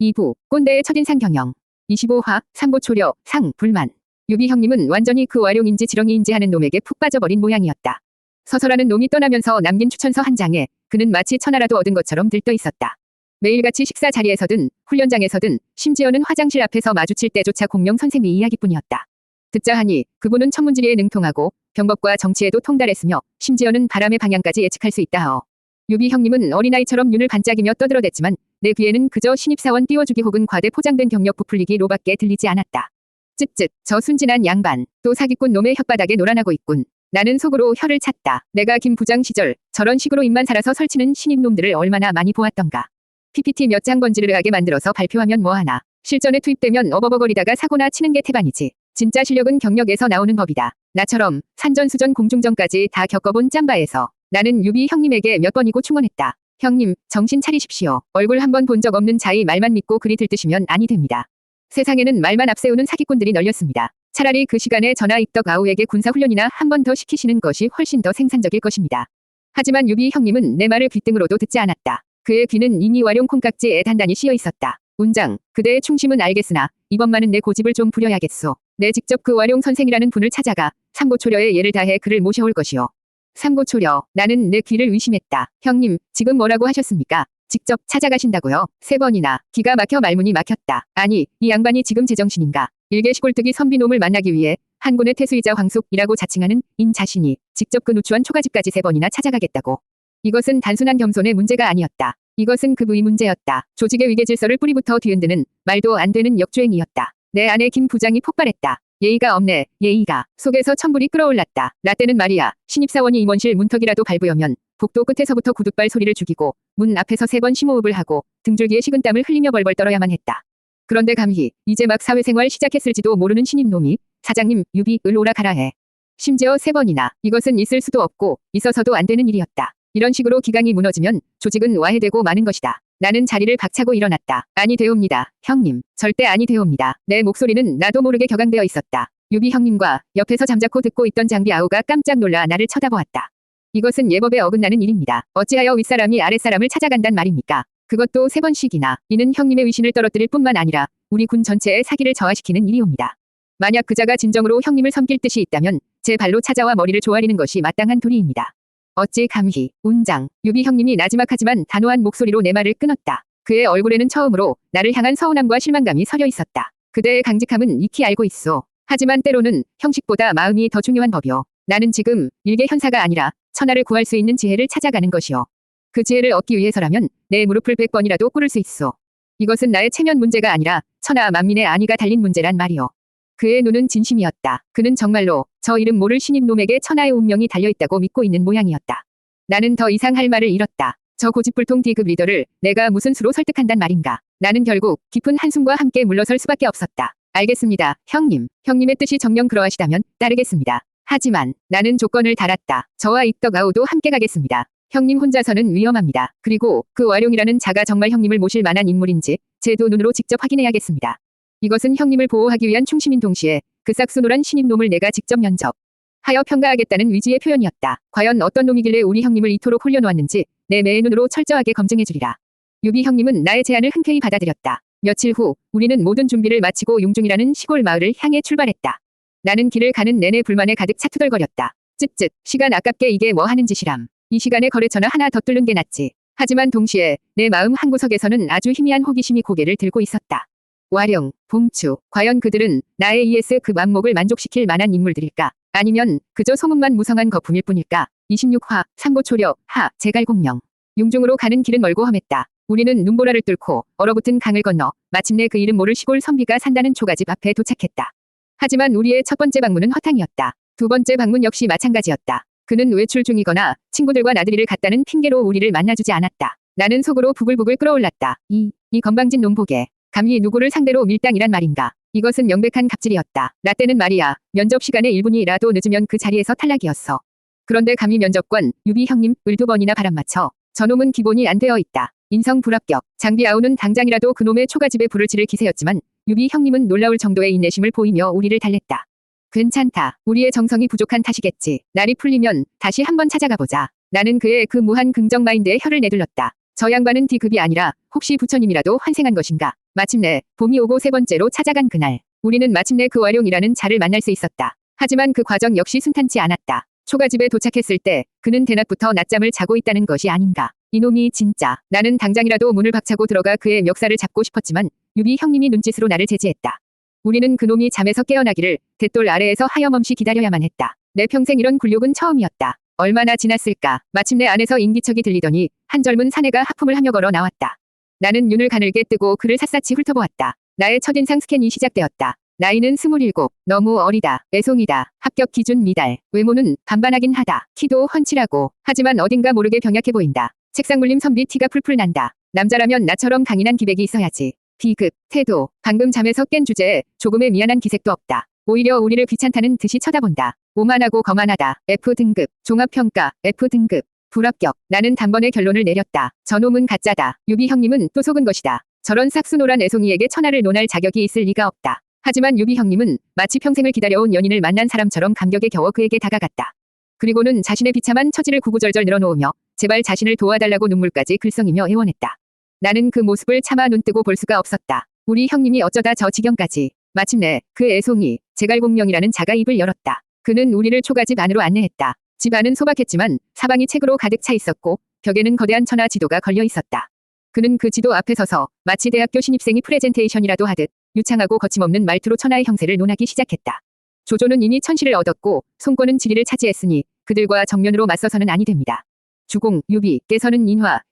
2부 꼰대의 첫인상 경영 25화 삼고초려 상 불만. 유비 형님은 완전히 그 와룡인지 지렁이인지 하는 놈에게 푹 빠져버린 모양이었다. 서서라는 놈이 떠나면서 남긴 추천서 한 장에 그는 마치 천하라도 얻은 것처럼 들떠 있었다. 매일같이 식사 자리에서든 훈련장에서든 심지어는 화장실 앞에서 마주칠 때조차 공명 선생의 이야기뿐이었다. 듣자 하니 그분은 천문지리에 능통하고 병법과 정치에도 통달했으며 심지어는 바람의 방향까지 예측할 수 있다 하어. 유비 형님은 어린아이처럼 눈을 반짝이며 떠들어댔지만 내 귀에는 그저 신입사원 띄워주기 혹은 과대 포장된 경력 부풀리기로밖에 들리지 않았다. 쯧쯧, 저 순진한 양반, 또 사기꾼 놈의 혓바닥에 놀아나고 있군. 나는 속으로 혀를 찼다. 내가 김 부장 시절 저런 식으로 입만 살아서 설치는 신입놈들을 얼마나 많이 보았던가. PPT 몇 장 번지르르하게 만들어서 발표하면 뭐하나. 실전에 투입되면 어버버거리다가 사고나 치는 게 태반이지. 진짜 실력은 경력에서 나오는 법이다. 나처럼 산전수전 공중전까지 다 겪어본 짬바에서 나는 유비 형님에게 몇 번이고 충원했다. 형님, 정신 차리십시오. 얼굴 한 번 본 적 없는 자의 말만 믿고 그리 들뜨시면 아니 됩니다. 세상에는 말만 앞세우는 사기꾼들이 널렸습니다. 차라리 그 시간에 저나 입덕 아우에게 군사훈련이나 한 번 더 시키시는 것이 훨씬 더 생산적일 것입니다. 하지만 유비 형님은 내 말을 귓등으로도 듣지 않았다. 그의 귀는 이미 와룡 콩깍지에 단단히 씌어 있었다. 운장, 그대의 충심은 알겠으나 이번만은 내 고집을 좀 부려야겠소. 내 직접 그 와룡 선생이라는 분을 찾아가 삼고초려에 예를 다해 그를 모셔올 것이오. 삼고초려, 나는 내 귀를 의심했다. 형님, 지금 뭐라고 하셨습니까? 직접 찾아가신다고요? 3번이나. 기가 막혀 말문이 막혔다. 아니, 이 양반이 지금 제정신인가? 일개 시골뜨기 선비놈을 만나기 위해 한군의 태수이자 황숙이라고 자칭하는 인 자신이 직접 그 누추한 초가집까지 3번이나 찾아가겠다고. 이것은 단순한 겸손의 문제가 아니었다. 이것은 급의 문제였다. 조직의 위계질서를 뿌리부터 뒤흔드는 말도 안 되는 역주행이었다. 내 아내 김 부장이 폭발했다. 예의가 없네, 예의가. 속에서 천불이 끓어올랐다. 라떼는 말이야. 신입사원이 임원실 문턱이라도 밟으려면 복도 끝에서부터 구둣발 소리를 죽이고 문 앞에서 3번 심호흡을 하고 등줄기에 식은땀을 흘리며 벌벌 떨어야만 했다. 그런데 감히 이제 막 사회생활 시작했을지도 모르는 신입놈이 사장님, 유비을 오라 가라 해. 심지어 3번이나. 이것은 있을 수도 없고 있어서도 안 되는 일이었다. 이런 식으로 기강이 무너지면 조직은 와해되고 마는 것이다. 나는 자리를 박차고 일어났다. 아니 되옵니다. 형님. 절대 아니 되옵니다. 내 목소리는 나도 모르게 격앙되어 있었다. 유비 형님과 옆에서 잠자코 듣고 있던 장비 아우가 깜짝 놀라 나를 쳐다보았다. 이것은 예법에 어긋나는 일입니다. 어찌하여 윗사람이 아랫사람을 찾아간단 말입니까? 그것도 3번씩이나. 이는 형님의 위신을 떨어뜨릴 뿐만 아니라 우리 군 전체의 사기를 저하시키는 일이옵니다. 만약 그자가 진정으로 형님을 섬길 뜻이 있다면 제 발로 찾아와 머리를 조아리는 것이 마땅한 도리입니다. 어찌 감히. 운장. 유비 형님이 나지막하지만 단호한 목소리로 내 말을 끊었다. 그의 얼굴에는 처음으로 나를 향한 서운함과 실망감이 서려 있었다. 그대의 강직함은 익히 알고 있소. 하지만 때로는 형식보다 마음이 더 중요한 법이오. 나는 지금 일개 현사가 아니라 천하를 구할 수 있는 지혜를 찾아가는 것이오. 그 지혜를 얻기 위해서라면 내 무릎을 100번이라도 꿇을 수 있소. 이것은 나의 체면 문제가 아니라 천하 만민의 안위가 달린 문제란 말이오. 그의 눈은 진심이었다. 그는 정말로 저 이름 모를 신입놈에게 천하의 운명이 달려있다고 믿고 있는 모양이었다. 나는 더 이상 할 말을 잃었다. 저 고집불통 D급 리더를 내가 무슨 수로 설득한단 말인가. 나는 결국 깊은 한숨과 함께 물러설 수밖에 없었다. 알겠습니다, 형님. 형님의 뜻이 정녕 그러하시다면 따르겠습니다. 하지만 나는 조건을 달았다. 저와 입덕 아우도 함께 가겠습니다. 형님 혼자서는 위험합니다. 그리고 그 와룡이라는 자가 정말 형님을 모실 만한 인물인지 제 두 눈으로 직접 확인해야겠습니다. 이것은 형님을 보호하기 위한 충심인 동시에 그 싹수노란 신입놈을 내가 직접 면접하여 평가하겠다는 의지의 표현이었다. 과연 어떤 놈이길래 우리 형님을 이토록 홀려놓았는지 내 매의 눈으로 철저하게 검증해주리라. 유비 형님은 나의 제안을 흔쾌히 받아들였다. 며칠 후 우리는 모든 준비를 마치고 용중이라는 시골 마을을 향해 출발했다. 나는 길을 가는 내내 불만에 가득 차투덜거렸다. 쯧쯧, 시간 아깝게 이게 뭐 하는 짓이람. 이 시간에 거래처나 하나 더 뚫는 게 낫지. 하지만 동시에 내 마음 한구석에서는 아주 희미한 호기심이 고개를 들고 있었다. 와룡, 봉추, 과연 그들은 나의 ES급 안목을 만족시킬 만한 인물들일까? 아니면 그저 소문만 무성한 거품일 뿐일까? 26화, 삼고초려, 하, 제갈공명. 용중으로 가는 길은 멀고 험했다. 우리는 눈보라를 뚫고 얼어붙은 강을 건너 마침내 그 이름 모를 시골 선비가 산다는 초가집 앞에 도착했다. 하지만 우리의 첫 번째 방문은 허탕이었다. 두 번째 방문 역시 마찬가지였다. 그는 외출 중이거나 친구들과 나들이를 갔다는 핑계로 우리를 만나주지 않았다. 나는 속으로 부글부글 끓어올랐다. 이 건방진 놈 보게. 감히 누구를 상대로 밀당이란 말인가. 이것은 명백한 갑질이었다. 라떼는 말이야. 면접 시간에 1분이라도 늦으면 그 자리에서 탈락이었어. 그런데 감히 면접관 유비 형님을 2번이나 바람맞혀. 저놈은 기본이 안 되어 있다. 인성 불합격. 장비 아우는 당장이라도 그놈의 초가집에 불을 지를 기세였지만 유비 형님은 놀라울 정도의 인내심을 보이며 우리를 달랬다. 괜찮다. 우리의 정성이 부족한 탓이겠지. 날이 풀리면 다시 한번 찾아가 보자. 나는 그의 그 무한 긍정 마인드에 혀를 내둘렀다. 저 양반은 D급이 아니라 혹시 부처님이라도 환생한 것인가. 마침내 봄이 오고 세 번째로 찾아간 그날, 우리는 마침내 그 와룡이라는 자를 만날 수 있었다. 하지만 그 과정 역시 순탄치 않았다. 초가집에 도착했을 때 그는 대낮부터 낮잠을 자고 있다는 것이 아닌가. 이놈이 진짜. 나는 당장이라도 문을 박차고 들어가 그의 멱살을 잡고 싶었지만 유비 형님이 눈짓으로 나를 제지했다. 우리는 그놈이 잠에서 깨어나기를 대돌 아래에서 하염없이 기다려야만 했다. 내 평생 이런 굴욕은 처음이었다. 얼마나 지났을까. 마침내 안에서 인기척이 들리더니 한 젊은 사내가 하품을 하며 걸어 나왔다. 나는 눈을 가늘게 뜨고 그를 샅샅이 훑어보았다. 나의 첫인상 스캔이 시작되었다. 나이는 27, 너무 어리다. 애송이다. 합격 기준 미달. 외모는 반반하긴 하다. 키도 훤칠하고 하지만 어딘가 모르게 병약해 보인다. 책상 물림 선비 티가 풀풀 난다. 남자라면 나처럼 강인한 기백이 있어야지. B급, 태도, 방금 잠에서 깬 주제에 조금의 미안한 기색도 없다. 오히려 우리를 귀찮다는 듯이 쳐다본다. 오만하고 거만하다. F등급, 종합평가, F등급, 불합격. 나는 단번에 결론을 내렸다. 저놈은 가짜다. 유비 형님은 또 속은 것이다. 저런 싹수노란 애송이에게 천하를 논할 자격이 있을 리가 없다. 하지만 유비 형님은 마치 평생을 기다려온 연인을 만난 사람처럼 감격에 겨워 그에게 다가갔다. 그리고는 자신의 비참한 처지를 구구절절 늘어놓으며 제발 자신을 도와달라고 눈물까지 글썽이며 애원했다. 나는 그 모습을 차마 눈뜨고 볼 수가 없었다. 우리 형님이 어쩌다 저 지경까지. 마침내 그 애송이 제갈공명이라는 자가 입을 열었다. 그는 우리를 초가집 안으로 안내했다. 집 안은 소박했지만 사방이 책으로 가득 차 있었고 벽에는 거대한 천하 지도가 걸려 있었다. 그는 그 지도 앞에 서서 마치 대학교 신입생이 프레젠테이션이라도 하듯 유창하고 거침없는 말투로 천하의 형세를 논하기 시작했다. 조조는 이미 천시를 얻었고 송권은 지리를 차지했으니 그들과 정면으로 맞서서는 아니 됩니다. 주공, 유비께서는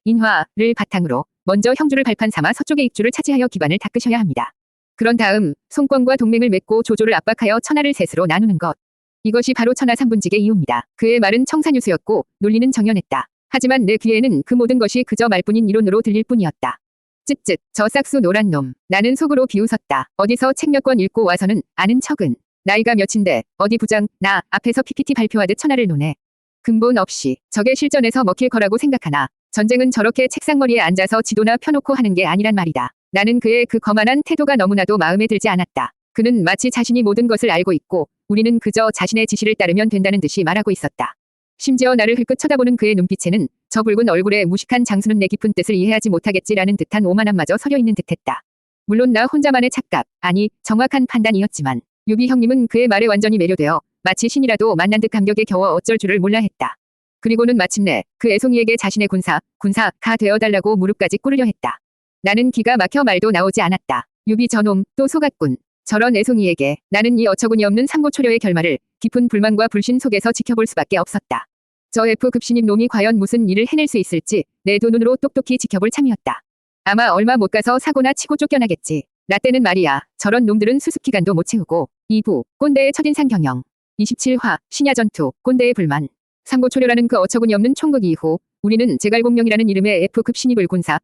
인화를 바탕으로 먼저 형주를 발판 삼아 서쪽의 입주를 차지하여 기반을 닦으셔야 합니다. 그런 다음 송권과 동맹을 맺고 조조를 압박하여 천하를 셋으로 나누는 것. 이것이 바로 천하 삼분직의 이유입니다. 그의 말은 청산유수였고 논리는 정연했다. 하지만 내 귀에는 그 모든 것이 그저 말뿐인 이론으로 들릴 뿐이었다. 쯧쯧, 저 싹수 노란 놈. 나는 속으로 비웃었다. 어디서 책 몇 권 읽고 와서는 아는 척은. 나이가 몇인데 어디 부장 나 앞에서 PPT 발표하듯 천하를 노네. 근본 없이 저게 실전에서 먹힐 거라고 생각하나. 전쟁은 저렇게 책상머리에 앉아서 지도나 펴놓고 하는 게 아니란 말이다. 나는 그의 그 거만한 태도가 너무나도 마음에 들지 않았다. 그는 마치 자신이 모든 것을 알고 있고 우리는 그저 자신의 지시를 따르면 된다는 듯이 말하고 있었다. 심지어 나를 흘끗 쳐다보는 그의 눈빛에는 저 붉은 얼굴에 무식한 장수는 내 깊은 뜻을 이해하지 못하겠지라는 듯한 오만함마저 서려있는 듯했다. 물론 나 혼자만의 착각, 아니 정확한 판단이었지만 유비 형님은 그의 말에 완전히 매료되어 마치 신이라도 만난 듯 감격에 겨워 어쩔 줄을 몰라 했다. 그리고는 마침내 그 애송이에게 자신의 군사가 되어달라고 무릎까지 꿇으려 했다. 나는 기가 막혀 말도 나오지 않았다. 유비 저놈 또 속았군. 저런 애송이에게 나는 이 어처구니 없는 삼고초려의 결말을 깊은 불만과 불신 속에서 지켜볼 수밖에 없었다. 저 F급 신입 놈이 과연 무슨 일을 해낼 수 있을지 내 두 눈으로 똑똑히 지켜볼 참이었다. 아마 얼마 못 가서 사고나 치고 쫓겨나겠지. 나 때는 말이야. 저런 놈들은 수습기간도 못 채우고. 2부 꼰대의 첫인상 경영. 27화 신야전투 꼰대의 불만. 삼고초려라는 그 어처구니 없는 총극 이후 우리는 제갈공명이라는 이름의 F급 신입을 군사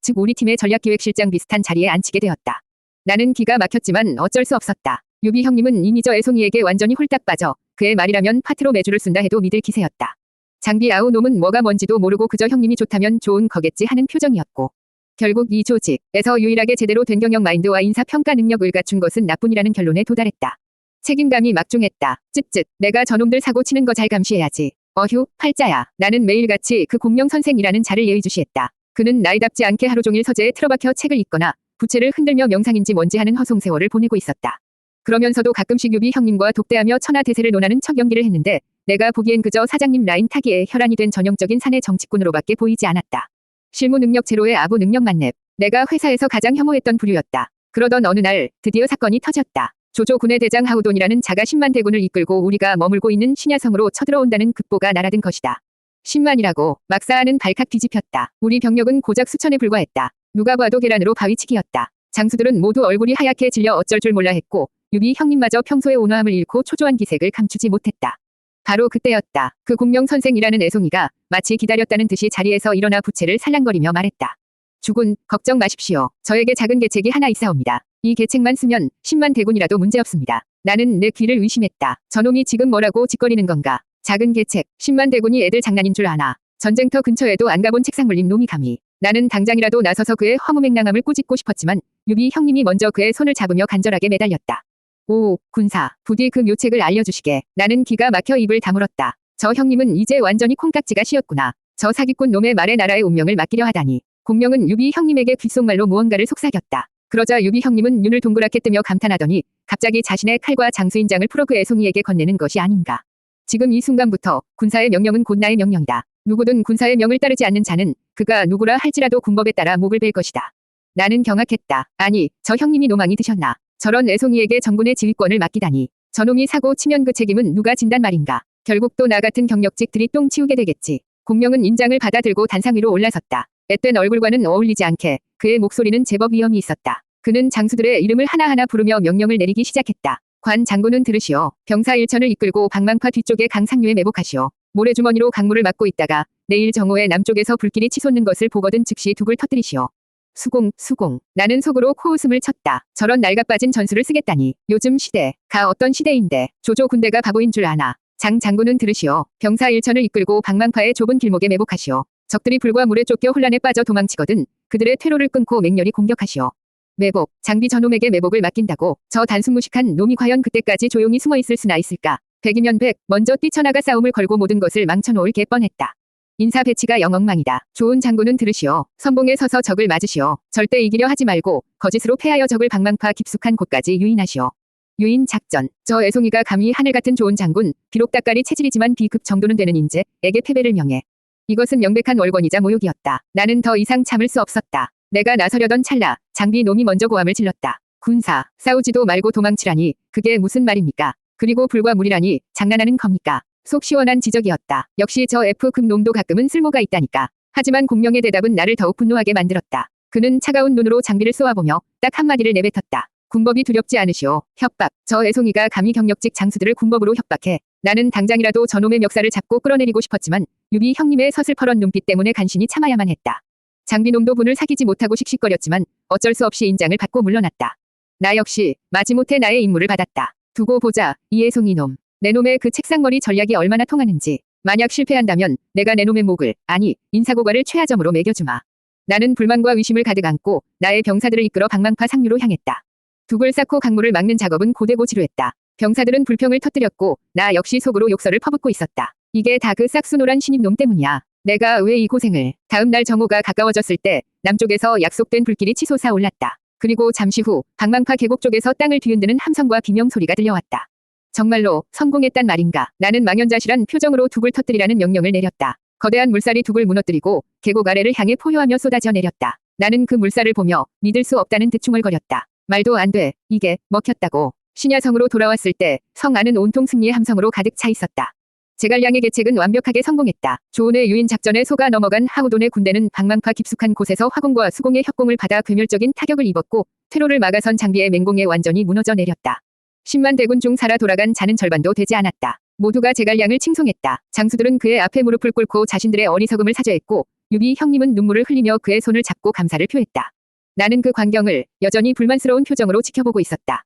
즉 우리 팀의 전략기획실장 비슷한 자리에 앉히게 되었다. 나는 기가 막혔지만 어쩔 수 없었다. 유비 형님은 이미 저 애송이에게 완전히 홀딱 빠져 그의 말이라면 파트로 매주를 쓴다 해도 믿을 기세였다. 장비 아우 놈은 뭐가 뭔지도 모르고 그저 형님이 좋다면 좋은 거겠지 하는 표정이었고 결국 이 조직에서 유일하게 제대로 된 경영 마인드와 인사평가 능력을 갖춘 것은 나뿐이라는 결론에 도달했다. 책임감이 막중했다. 쯧쯧 내가 저놈들 사고 치는 거 잘 감시해야지. 어휴 팔자야. 나는 매일같이 그 공명 선생이라는 자를 예의주시했다. 그는 나이답지 않게 하루 종일 서재에 틀어박혀 책을 읽거나 부채를 흔들며 명상인지 뭔지 하는 허송세월을 보내고 있었다. 그러면서도 가끔씩 유비 형님과 독대하며 천하대세를 논하는 척 연기를 했는데 내가 보기엔 그저 사장님 라인 타기에 혈안이 된 전형적인 사내 정치꾼으로밖에 보이지 않았다. 실무 능력 제로의 아부 능력 만렙. 내가 회사에서 가장 혐오했던 부류였다. 그러던 어느 날 드디어 사건이 터졌다. 조조 군의 대장 하우돈이라는 자가 10만 대군을 이끌고 우리가 머물고 있는 신야성으로 쳐들어온다는 급보가 날아든 것이다. 10만이라고 막사하는 발칵 뒤집혔다. 우리 병력은 고작 수천에 불과했다. 누가 봐도 계란으로 바위치기였다. 장수들은 모두 얼굴이 하얗게 질려 어쩔 줄 몰라 했고 유비 형님마저 평소의 온화함을 잃고 초조한 기색을 감추지 못했다. 바로 그때였다. 그 공명 선생이라는 애송이가 마치 기다렸다는 듯이 자리에서 일어나 부채를 살랑거리며 말했다. 주군, 걱정 마십시오. 저에게 작은 계책이 하나 있사옵니다. 이 계책만 쓰면 10만 대군이라도 문제없습니다. 나는 내 귀를 의심했다. 저놈이 지금 뭐라고 짓거리는 건가? 작은 계책, 10만 대군이 애들 장난인 줄 아나. 전쟁터 근처에도 안 가본 책상 물린 놈이 감히. 나는 당장이라도 나서서 그의 허무맹랑함을 꾸짖고 싶었지만 유비 형님이 먼저 그의 손을 잡으며 간절하게 매달렸다. 오, 군사, 부디 그 묘책을 알려주시게. 나는 기가 막혀 입을 다물었다. 저 형님은 이제 완전히 콩깍지가 씌었구나. 저 사기꾼 놈의 말에 나라의 운명을 맡기려 하다니. 공명은 유비 형님에게 귓속말로 무언가를 속삭였다. 그러자 유비 형님은 눈을 동그랗게 뜨며 감탄하더니 갑자기 자신의 칼과 장수인장을 풀어 그 애송이에게 건네는 것이 아닌가. 지금 이 순간부터 군사의 명령은 곧 나의 명령이다. 누구든 군사의 명을 따르지 않는 자는 그가 누구라 할지라도 군법에 따라 목을 벨 것이다. 나는 경악했다. 아니, 저 형님이 노망이 드셨나. 저런 애송이에게 정군의 지휘권을 맡기다니. 저놈이 사고 치면 그 책임은 누가 진단 말인가. 결국 또 나 같은 경력직들이 똥 치우게 되겠지. 공명은 인장을 받아들고 단상 위로 올라섰다. 앳된 얼굴과는 어울리지 않게 그의 목소리는 제법 위험이 있었다. 그는 장수들의 이름을 하나하나 부르며 명령을 내리기 시작했다. 관 장군은 들으시오. 병사 1천을 이끌고 방망파 뒤쪽에 강상류에 매복하시오. 모래주머니로 강물을 막고 있다가 내일 정오에 남쪽에서 불길이 치솟는 것을 보거든 즉시 둑을 터뜨리시오. 수공, 수공. 나는 속으로 코웃음을 쳤다. 저런 낡아빠진 전술을 쓰겠다니. 요즘 시대가 어떤 시대인데 조조 군대가 바보인 줄 아나. 장 장군은 들으시오. 병사 1천을 이끌고 방망파의 좁은 길목에 매복하시오. 적들이 불과 물에 쫓겨 혼란에 빠져 도망치거든 그들의 퇴로를 끊고 맹렬히 공격하시오. 매복, 장비 저놈에게 매복을 맡긴다고. 저 단순무식한 놈이 과연 그때까지 조용히 숨어있을 수나 있을까. 백이면 백, 먼저 뛰쳐나가 싸움을 걸고 모든 것을 망쳐놓을 게 뻔했다. 인사 배치가 영 엉망이다. 좋은 장군은 들으시오. 선봉에 서서 적을 맞으시오. 절대 이기려 하지 말고 거짓으로 패하여 적을 방망파 깊숙한 곳까지 유인하시오. 유인 작전. 저 애송이가 감히 하늘 같은 좋은 장군, 비록 따까리 체질이지만 B급 정도는 되는 인재에게 패배를 명해. 이것은 명백한 월권이자 모욕이었다. 나는 더 이상 참을 수 없었다. 내가 나서려던 찰나 장비 놈이 먼저 고함을 질렀다. 군사, 싸우지도 말고 도망치라니 그게 무슨 말입니까? 그리고 불과 물이라니 장난하는 겁니까? 속 시원한 지적이었다. 역시 저 F급 놈도 가끔은 쓸모가 있다니까. 하지만 공명의 대답은 나를 더욱 분노하게 만들었다. 그는 차가운 눈으로 장비를 쏘아보며 딱 한마디를 내뱉었다. 군법이 두렵지 않으시오. 협박. 저 애송이가 감히 경력직 장수들을 군법으로 협박해. 나는 당장이라도 저놈의 멱살을 잡고 끌어내리고 싶었지만 유비 형님의 서슬퍼런 눈빛 때문에 간신히 참아야만 했다. 장비놈도 분을 사귀지 못하고 씩씩거렸지만 어쩔 수 없이 인장을 받고 물러났다. 나 역시 마지못해 나의 임무를 받았다. 두고 보자, 이 애송이 놈. 내 놈의 그 책상머리 전략이 얼마나 통하는지. 만약 실패한다면 내가 내 놈의 목을, 아니 인사고과를 최하점으로 매겨주마. 나는 불만과 의심을 가득 안고 나의 병사들을 이끌어 방망파 상류로 향했다. 둑을 쌓고 강물을 막는 작업은 고되고 지루했다. 병사들은 불평을 터뜨렸고 나 역시 속으로 욕설을 퍼붓고 있었다. 이게 다 그 싹수노란 신임놈 때문이야. 내가 왜 이 고생을. 다음 날 정오가 가까워졌을 때 남쪽에서 약속된 불길이 치솟아 올랐다. 그리고 잠시 후 방망파 계곡 쪽에서 땅을 뒤흔드는 함성과 비명소리가 들려왔다. 정말로 성공했단 말인가. 나는 망연자실한 표정으로 둑을 터뜨리라는 명령을 내렸다. 거대한 물살이 둑을 무너뜨리고 계곡 아래를 향해 포효하며 쏟아져 내렸다. 나는 그 물살을 보며 믿을 수 없다는 듯 중얼거렸다. 말도 안 돼. 이게 먹혔다고. 신야성으로 돌아왔을 때 성 안은 온통 승리의 함성으로 가득 차 있었다. 제갈량의 계책은 완벽하게 성공했다. 조은의 유인 작전에 속아 넘어간 하우돈의 군대는 방망파 깊숙한 곳에서 화공과 수공의 협공을 받아 괴멸적인 타격을 입었고 퇴로를 막아선 장비의 맹공에 완전히 무너져 내렸다. 10만 대군 중 살아 돌아간 자는 절반도 되지 않았다. 모두가 제갈량을 칭송했다. 장수들은 그의 앞에 무릎을 꿇고 자신들의 어리석음을 사죄했고 유비 형님은 눈물을 흘리며 그의 손을 잡고 감사를 표했다. 나는 그 광경을 여전히 불만스러운 표정으로 지켜보고 있었다.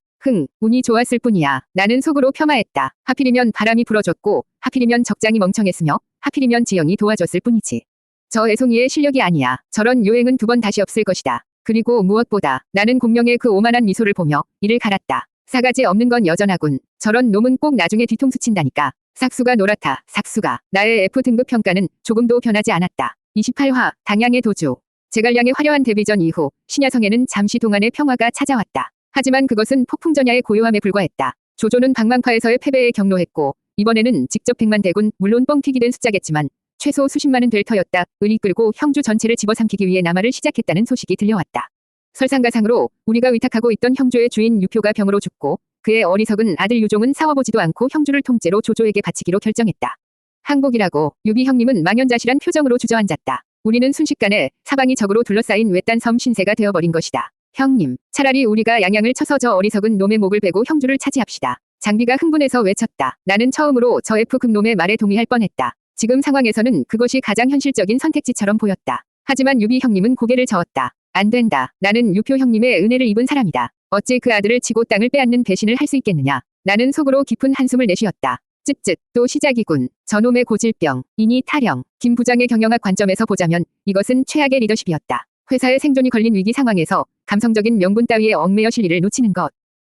운이 좋았을 뿐이야. 나는 속으로 폄하했다. 하필이면 바람이 불어줬고 하필이면 적장이 멍청했으며 하필이면 지형이 도와줬을 뿐이지. 저 애송이의 실력이 아니야. 저런 요행은 두 번 다시 없을 것이다. 그리고 무엇보다 나는 공명의 그 오만한 미소를 보며 이를 갈았다. 싸가지 없는 건 여전하군. 저런 놈은 꼭 나중에 뒤통수 친다니까. 삭수가 노랗다. 삭수가. 나의 F등급 평가는 조금도 변하지 않았다. 28화 당양의 도주. 제갈량의 화려한 데뷔전 이후 신야성에는 잠시 동안의 평화가 찾아왔다. 하지만 그것은 폭풍전야의 고요함에 불과했다. 조조는 방망파에서의 패배에 경로했고 이번에는 직접 100만 대군, 물론 뻥튀기 된 숫자겠지만 최소 수십만은 될 터였다. 을 이끌고 형주 전체를 집어삼키기 위해 남하를 시작했다는 소식이 들려왔다. 설상가상으로 우리가 위탁하고 있던 형주의 주인 유표가 병으로 죽고 그의 어리석은 아들 유종은 싸워보지도 않고 형주를 통째로 조조에게 바치기로 결정했다. 항복이라고. 유비 형님은 망연자실한 표정으로 주저앉았다. 우리는 순식간에 사방이 적으로 둘러싸인 외딴 섬 신세가 되어버린 것이다. 형님, 차라리 우리가 양양을 쳐서 저 어리석은 놈의 목을 베고 형주를 차지합시다. 장비가 흥분해서 외쳤다. 나는 처음으로 저 F급 놈의 말에 동의할 뻔했다. 지금 상황에서는 그것이 가장 현실적인 선택지처럼 보였다. 하지만 유비 형님은 고개를 저었다. 안 된다. 나는 유표 형님의 은혜를 입은 사람이다. 어찌 그 아들을 치고 땅을 빼앗는 배신을 할 수 있겠느냐. 나는 속으로 깊은 한숨을 내쉬었다. 쯧쯧, 또 시작이군. 저놈의 고질병, 인이 타령. 김 부장의 경영학 관점에서 보자면 이것은 최악의 리더십이었다. 회사의 생존이 걸린 위기 상황에서 감성적인 명분 따위에 얽매여 실리를 놓치는 것.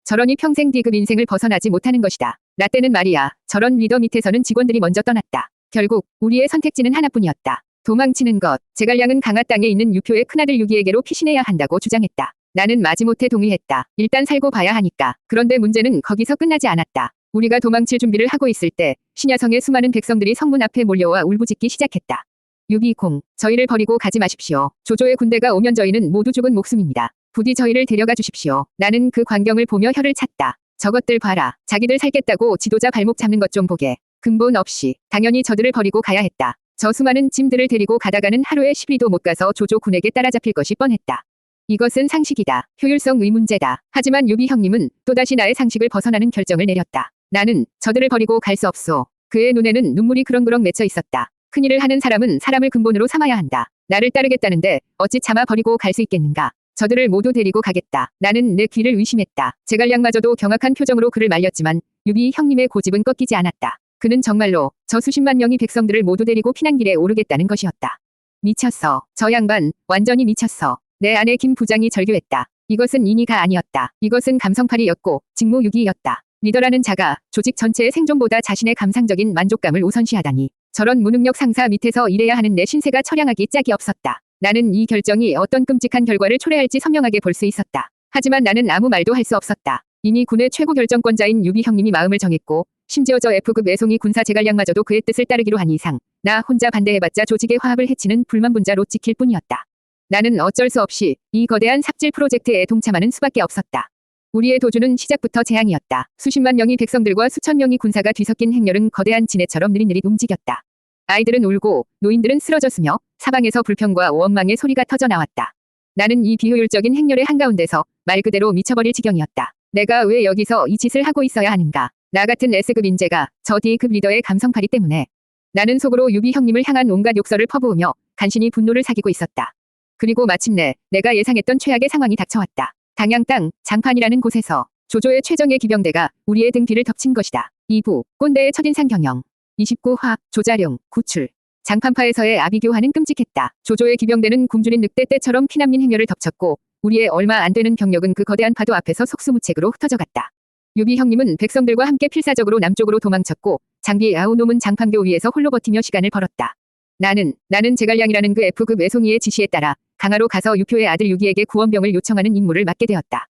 저러니 평생 D급 인생을 벗어나지 못하는 것이다. 나 때는 말이야. 저런 리더 밑에서는 직원들이 먼저 떠났다. 결국 우리의 선택지는 하나뿐이었다. 도망치는 것. 제갈량은 강화 땅에 있는 유표의 큰아들 유기에게로 피신해야 한다고 주장했다. 나는 마지못해 동의했다. 일단 살고 봐야 하니까. 그런데 문제는 거기서 끝나지 않았다. 우리가 도망칠 준비를 하고 있을 때 신야성의 수많은 백성들이 성문 앞에 몰려와 울부짖기 시작했다. 유비공, 저희를 버리고 가지 마십시오. 조조의 군대가 오면 저희는 모두 죽은 목숨입니다. 부디 저희를 데려가 주십시오. 나는 그 광경을 보며 혀를 찼다. 저것들 봐라. 자기들 살겠다고 지도자 발목 잡는 것 좀 보게. 근본 없이 당연히 저들을 버리고 가야 했다. 저 수많은 짐들을 데리고 가다가는 하루에 10리도 못 가서 조조 군에게 따라잡힐 것이 뻔했다. 이것은 상식이다. 효율성의 문제다. 하지만 유비 형님은 또다시 나의 상식을 벗어나는 결정을 내렸다. 나는 저들을 버리고 갈 수 없소. 그의 눈에는 눈물이 그렁그렁 맺혀 있었다. 큰일을 하는 사람은 사람을 근본으로 삼아야 한다. 나를 따르겠다는데 어찌 차마 버리고 갈 수 있겠는가. 저들을 모두 데리고 가겠다. 나는 내 귀를 의심했다. 제갈량마저도 경악한 표정으로 그를 말렸지만 유비 형님의 고집은 꺾이지 않았다. 그는 정말로 저 수십만 명의 백성들을 모두 데리고 피난길에 오르겠다는 것이었다. 미쳤어. 저 양반 완전히 미쳤어. 내 아내 김 부장이 절규했다. 이것은 인의가 아니었다. 이것은 감성팔이였고 직무유기였다. 리더라는 자가 조직 전체의 생존보다 자신의 감상적인 만족감을 우선시하다니. 저런 무능력 상사 밑에서 일해야 하는 내 신세가 처량하기 짝이 없었다. 나는 이 결정이 어떤 끔찍한 결과를 초래할지 선명하게 볼 수 있었다. 하지만 나는 아무 말도 할 수 없었다. 이미 군의 최고 결정권자인 유비 형님이 마음을 정했고 심지어 저 F급 애송이 군사 제갈량마저도 그의 뜻을 따르기로 한 이상 나 혼자 반대해봤자 조직의 화합을 해치는 불만분자로 찍힐 뿐이었다. 나는 어쩔 수 없이 이 거대한 삽질 프로젝트에 동참하는 수밖에 없었다. 우리의 도주는 시작부터 재앙이었다. 수십만 명의 백성들과 수천 명의 군사가 뒤섞인 행렬은 거대한 지네처럼 느릿느릿 움직였다. 아이들은 울고 노인들은 쓰러졌으며 사방에서 불평과 원망의 소리가 터져 나왔다. 나는 이 비효율적인 행렬의 한가운데서 말 그대로 미쳐버릴 지경이었다. 내가 왜 여기서 이 짓을 하고 있어야 하는가. 나 같은 S급 인재가 저 D급 리더의 감성팔이 때문에. 나는 속으로 유비 형님을 향한 온갖 욕설을 퍼부으며 간신히 분노를 사귀고 있었다. 그리고 마침내 내가 예상했던 최악의 상황이 닥쳐왔다. 당양 땅 장판이라는 곳에서 조조의 최정예 기병대가 우리의 등 뒤를 덮친 것이다. 2부 꼰대의 첫인상 경영 29화 조자룡 구출. 장판파에서의 아비교화는 끔찍했다. 조조의 기병대는 굶주린 늑대 떼처럼 피난민 행렬을 덮쳤고 우리의 얼마 안 되는 병력은 그 거대한 파도 앞에서 속수무책으로 흩어져갔다. 유비 형님은 백성들과 함께 필사적으로 남쪽으로 도망쳤고 장비 아우놈은 장판교 위에서 홀로 버티며 시간을 벌었다. 나는 제갈량이라는 그 F급 애송이의 지시에 따라 강화로 가서 유표의 아들 유기에게 구원병을 요청하는 임무를 맡게 되었다.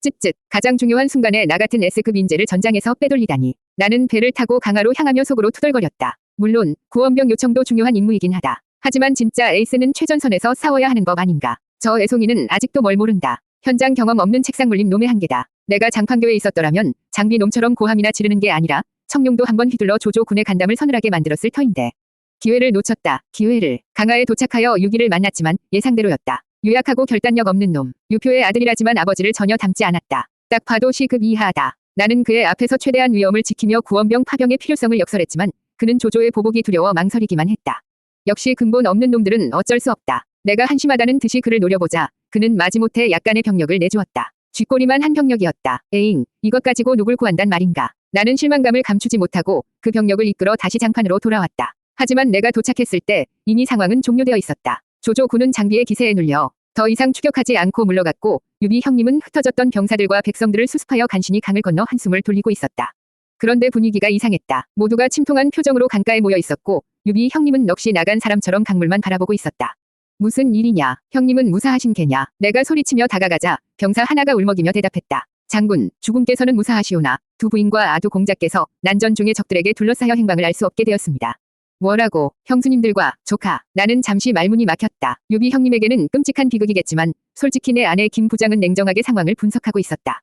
쯧쯧 가장 중요한 순간에 나 같은 S급 인재를 전장에서 빼돌리다니. 나는 배를 타고 강화로 향하며 속으로 투덜거렸다. 물론 구원병 요청도 중요한 임무이긴 하다. 하지만 진짜 에이스는 최전선에서 싸워야 하는 법 아닌가. 저 애송이는 아직도 뭘 모른다. 현장 경험 없는 책상물림 놈의 한계다. 내가 장판교에 있었더라면 장비 놈처럼 고함이나 지르는 게 아니라 청룡도 한번 휘둘러 조조 군의 간담을 서늘하게 만들었을 터인데. 기회를 놓쳤다. 기회를. 강화에 도착하여 유기를 만났지만 예상대로였다. 유약하고 결단력 없는 놈. 유표의 아들이라지만 아버지를 전혀 닮지 않았다. 딱 봐도 C급 이하다. 나는 그의 앞에서 최대한 위험을 지키며 구원병 파병의 필요성을 역설했지만 그는 조조의 보복이 두려워 망설이기만 했다. 역시 근본 없는 놈들은 어쩔 수 없다. 내가 한심하다는 듯이 그를 노려보자 그는 마지못해 약간의 병력을 내주었다. 쥐꼬리만 한 병력이었다. 에잉, 이것 가지고 누굴 구한단 말인가. 나는 실망감을 감추지 못하고 그 병력을 이끌어 다시 장판으로 돌아왔다. 하지만 내가 도착했을 때 이미 상황은 종료되어 있었다. 조조 군은 장비의 기세에 눌려 더 이상 추격하지 않고 물러갔고 유비 형님은 흩어졌던 병사들과 백성들을 수습하여 간신히 강을 건너 한숨을 돌리고 있었다. 그런데 분위기가 이상했다. 모두가 침통한 표정으로 강가에 모여 있었고 유비 형님은 넋이 나간 사람처럼 강물만 바라보고 있었다. 무슨 일이냐? 형님은 무사하신 게냐? 내가 소리치며 다가가자 병사 하나가 울먹이며 대답했다. 장군, 주군께서는 무사하시오나 두 부인과 아두 공자께서 난전 중에 적들에게 둘러싸여 행방을 알 수 없게 되었습니다. 뭐라고? 형수님들과 조카. 나는 잠시 말문이 막혔다. 유비 형님에게는 끔찍한 비극이겠지만 솔직히 내 아내 김 부장은 냉정하게 상황을 분석하고 있었다.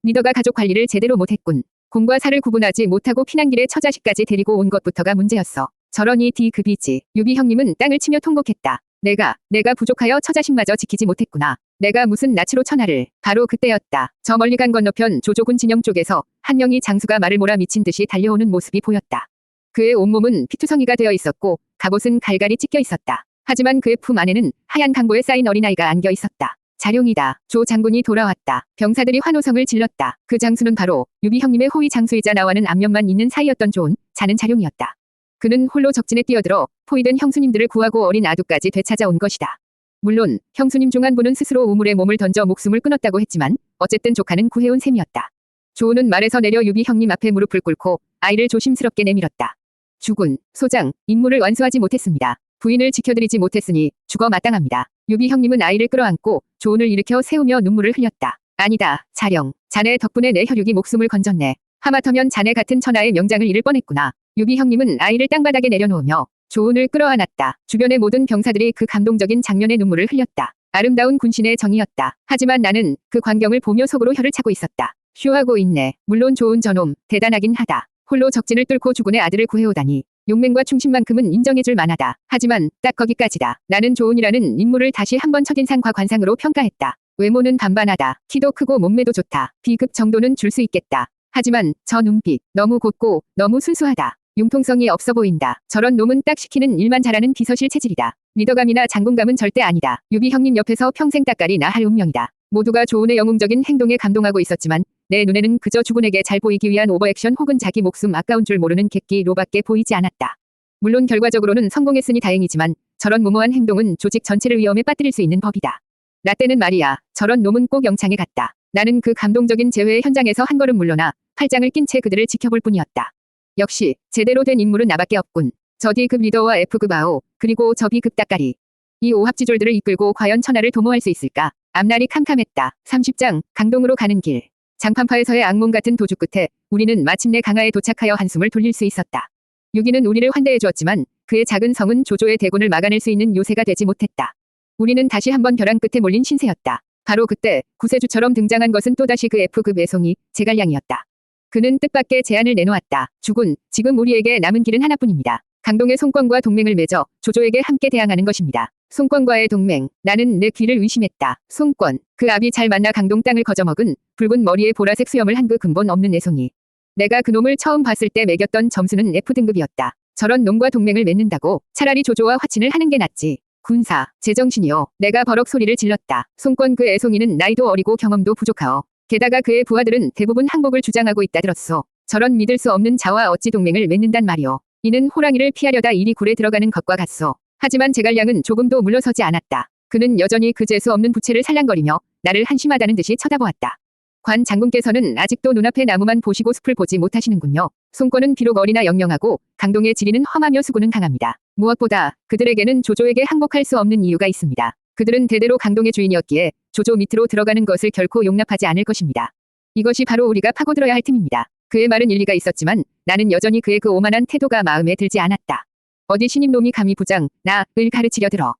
리더가 가족 관리를 제대로 못했군. 공과 사를 구분하지 못하고 피난길에 처자식까지 데리고 온 것부터가 문제였어. 저러니 D급이지. 유비 형님은 땅을 치며 통곡했다. 내가 부족하여 처자식마저 지키지 못했구나. 내가 무슨 낯으로 천하를. 바로 그때였다. 저 멀리 간 건너편 조조군 진영 쪽에서 한 명이 장수가 말을 몰아 미친 듯이 달려오는 모습이 보였다. 그의 온몸은 피투성이가 되어 있었고 갑옷은 갈갈이 찢겨 있었다. 하지만 그의 품 안에는 하얀 강보에 쌓인 어린아이가 안겨 있었다. 자룡이다. 조 장군이 돌아왔다. 병사들이 환호성을 질렀다. 그 장수는 바로 유비 형님의 호위 장수이자 나와는 안면만 있는 사이였던 좋은 자는 자룡이었다. 그는 홀로 적진에 뛰어들어 포위된 형수님들을 구하고 어린 아두까지 되찾아온 것이다. 물론 형수님 중 한 분은 스스로 우물에 몸을 던져 목숨을 끊었다고 했지만 어쨌든 조카는 구해온 셈이었다. 조우는 말에서 내려 유비 형님 앞에 무릎을 꿇고 아이를 조심스럽게 내밀었다. 주군, 소장, 임무를 완수하지 못했습니다. 부인을 지켜드리지 못했으니 죽어 마땅합니다. 유비 형님은 아이를 끌어안고 조은을 일으켜 세우며 눈물을 흘렸다. 아니다, 자령. 자네 덕분에 내 혈육이 목숨을 건졌네. 하마터면 자네 같은 천하의 명장을 잃을 뻔했구나. 유비 형님은 아이를 땅바닥에 내려놓으며 조은을 끌어안았다. 주변의 모든 병사들이 그 감동적인 장면에 눈물을 흘렸다. 아름다운 군신의 정이었다. 하지만 나는 그 광경을 보며 속으로 혀를 차고 있었다. 쇼하고 있네. 물론 좋은 저놈, 대단하긴 하다. 홀로 적진을 뚫고 주군의 아들을 구해오다니. 용맹과 충심만큼은 인정해줄 만하다. 하지만 딱 거기까지다. 나는 조은이라는 인물을 다시 한번 첫인상과 관상으로 평가했다. 외모는 반반하다. 키도 크고 몸매도 좋다. B급 정도는 줄 수 있겠다. 하지만 저 눈빛 너무 곧고 너무 순수하다. 융통성이 없어 보인다. 저런 놈은 딱 시키는 일만 잘하는 비서실 체질이다. 리더감이나 장군감은 절대 아니다. 유비 형님 옆에서 평생 따까리나 할 운명이다. 모두가 조은의 영웅적인 행동에 감동하고 있었지만 내 눈에는 그저 주군에게 잘 보이기 위한 오버액션 혹은 자기 목숨 아까운 줄 모르는 객기로밖에 보이지 않았다. 물론 결과적으로는 성공했으니 다행이지만 저런 무모한 행동은 조직 전체를 위험에 빠뜨릴 수 있는 법이다. 나 때는 말이야. 저런 놈은 꼭 영창에 갔다. 나는 그 감동적인 재회의 현장에서 한 걸음 물러나 팔짱을 낀 채 그들을 지켜볼 뿐이었다. 역시 제대로 된 인물은 나밖에 없군. 저 D급 리더와 F급 아오, 그리고 저 B급 따까리. 이 오합지졸들을 이끌고 과연 천하를 도모할 수 있을까? 앞날이 캄캄했다. 30장, 강동으로 가는 길. 장판파에서의 악몽 같은 도주 끝에 우리는 마침내 강화에 도착하여 한숨을 돌릴 수 있었다. 유기는 우리를 환대해 주었지만 그의 작은 성은 조조의 대군을 막아낼 수 있는 요새가 되지 못했다. 우리는 다시 한번 벼랑 끝에 몰린 신세였다. 바로 그때 구세주처럼 등장한 것은 또다시 그 F급 애송이 제갈량이었다. 그는 뜻밖의 제안을 내놓았다. 주군, 지금 우리에게 남은 길은 하나뿐입니다. 강동의 송권과 동맹을 맺어 조조에게 함께 대항하는 것입니다. 송권과의 동맹, 나는 내 귀를 의심했다. 송권, 그 압이 잘 만나 강동 땅을 거저먹은 붉은 머리에 보라색 수염을 한 그 근본 없는 애송이. 내가 그놈을 처음 봤을 때 매겼던 점수는 F등급이었다. 저런 놈과 동맹을 맺는다고 차라리 조조와 화친을 하는 게 낫지. 군사, 제정신이요. 내가 버럭 소리를 질렀다. 송권 그 애송이는 나이도 어리고 경험도 부족하오. 게다가 그의 부하들은 대부분 항복을 주장하고 있다 들었소. 저런 믿을 수 없는 자와 어찌 동맹을 맺는단 말이오. 이는 호랑이를 피하려다 이리 굴에 들어가는 것과 같소. 하지만 제갈량은 조금도 물러서지 않았다. 그는 여전히 그 재수 없는 부채를 살랑거리며 나를 한심하다는 듯이 쳐다보았다. 관 장군께서는 아직도 눈앞의 나무만 보시고 숲을 보지 못하시는군요. 송권은 비록 어리나 영영하고 강동의 지리는 험하며 수고는 강합니다. 무엇보다 그들에게는 조조에게 항복할 수 없는 이유가 있습니다. 그들은 대대로 강동의 주인이었기에 조조 밑으로 들어가는 것을 결코 용납하지 않을 것입니다. 이것이 바로 우리가 파고들어야 할 틈입니다. 그의 말은 일리가 있었지만 나는 여전히 그의 그 오만한 태도가 마음에 들지 않았다. 어디 신임놈이 감히 부장, 나을 가르치려 들어.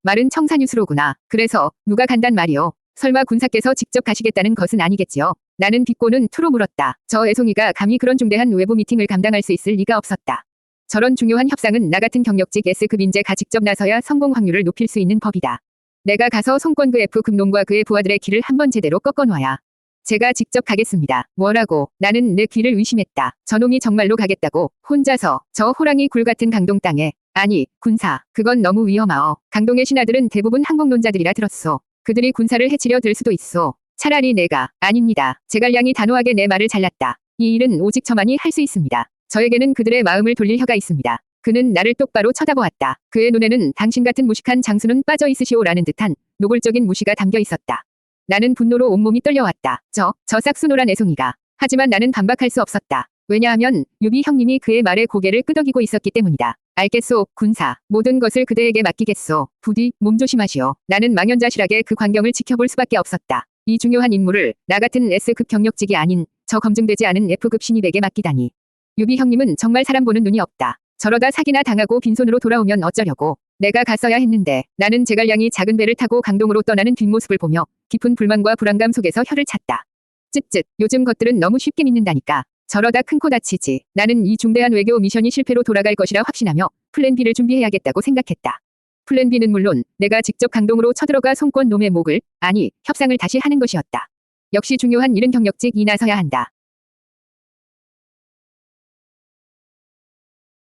말은 청산유수로구나. 그래서 누가 간단 말이오. 설마 군사께서 직접 가시겠다는 것은 아니겠지요. 나는 비꼬는 투로 물었다. 저 애송이가 감히 그런 중대한 외부 미팅을 감당할 수 있을 리가 없었다. 저런 중요한 협상은 나 같은 경력직 S급 인재가 직접 나서야 성공 확률을 높일 수 있는 법이다. 내가 가서 송권 그 F급 놈과 그의 부하들의 길을 한번 제대로 꺾어놔야. 제가 직접 가겠습니다. 뭐라고? 나는 내 귀를 의심했다. 저놈이 정말로 가겠다고? 혼자서 저 호랑이 굴 같은 강동 땅에. 아니, 군사. 그건 너무 위험하오. 강동의 신하들은 대부분 항복론자들이라 들었소. 그들이 군사를 해치려 들 수도 있소. 차라리 내가. 아닙니다. 제갈량이 단호하게 내 말을 잘랐다. 이 일은 오직 저만이 할 수 있습니다. 저에게는 그들의 마음을 돌릴 혀가 있습니다. 그는 나를 똑바로 쳐다보았다. 그의 눈에는 당신 같은 무식한 장수는 빠져 있으시오라는 듯한 노골적인 무시가 담겨 있었다. 나는 분노로 온몸이 떨려왔다. 저 싹수노란 애송이가. 하지만 나는 반박할 수 없었다. 왜냐하면 유비 형님이 그의 말에 고개를 끄덕이고 있었기 때문이다. 알겠소, 군사. 모든 것을 그대에게 맡기겠소. 부디 몸조심하시오. 나는 망연자실하게 그 광경을 지켜볼 수밖에 없었다. 이 중요한 임무를 나 같은 S급 경력직이 아닌 저 검증되지 않은 F급 신입에게 맡기다니. 유비 형님은 정말 사람 보는 눈이 없다. 저러다 사기나 당하고 빈손으로 돌아오면 어쩌려고. 내가 갔어야 했는데. 나는 제갈량이 작은 배를 타고 강동으로 떠나는 뒷모습을 보며 깊은 불만과 불안감 속에서 혀를 찼다. 쯧쯧. 요즘 것들은 너무 쉽게 믿는다니까. 저러다 큰 코 다치지. 나는 이 중대한 외교 미션이 실패로 돌아갈 것이라 확신하며 플랜 B를 준비해야겠다고 생각했다. 플랜 B는 물론 내가 직접 강동으로 쳐들어가 송권 놈의 목을, 아니 협상을 다시 하는 것이었다. 역시 중요한 일은 경력직이 나서야 한다.